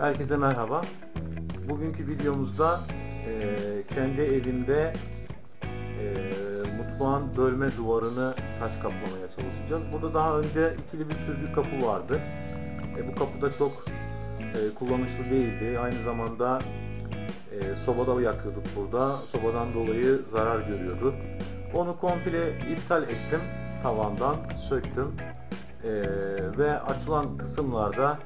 Herkese merhaba. Bugünkü videomuzda kendi evimde mutfağın bölme duvarını taş kaplamaya çalışacağız. Burada daha önce ikili bir sürgü kapı vardı. Bu kapı da çok kullanışlı değildi. Aynı zamanda sobada yakıyorduk burada. Sobadan dolayı zarar görüyordu. Onu komple iptal ettim. Tavandan söktüm. Ve açılan kısımlarda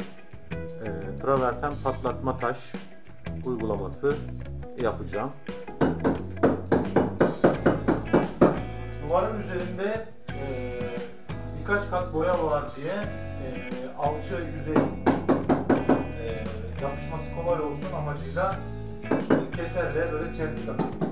traverten patlatma taş uygulaması yapacağım. Duvarın üzerinde birkaç kat boya var diye alçı yüzey yapışması kolay olsun amacıyla keserle böyle çentik atıyoruz.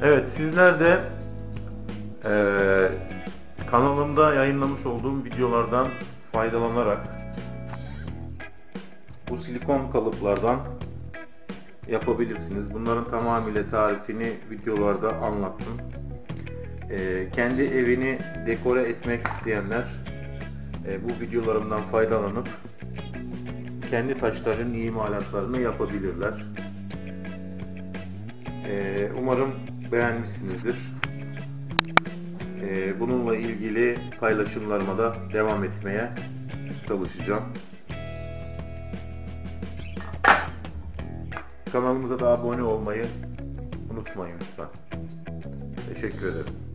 Evet, sizler de kanalımda yayınlamış olduğum videolardan faydalanarak bu silikon kalıplardan yapabilirsiniz. Bunların tamamıyla tarifini videolarda anlattım. Kendi evini dekore etmek isteyenler bu videolarımdan faydalanıp kendi taşların imalatlarını yapabilirler. Umarım beğenmişsinizdir. Bununla ilgili paylaşımlarıma da devam etmeye çalışacağım. Kanalımıza da abone olmayı unutmayın lütfen. Teşekkür ederim.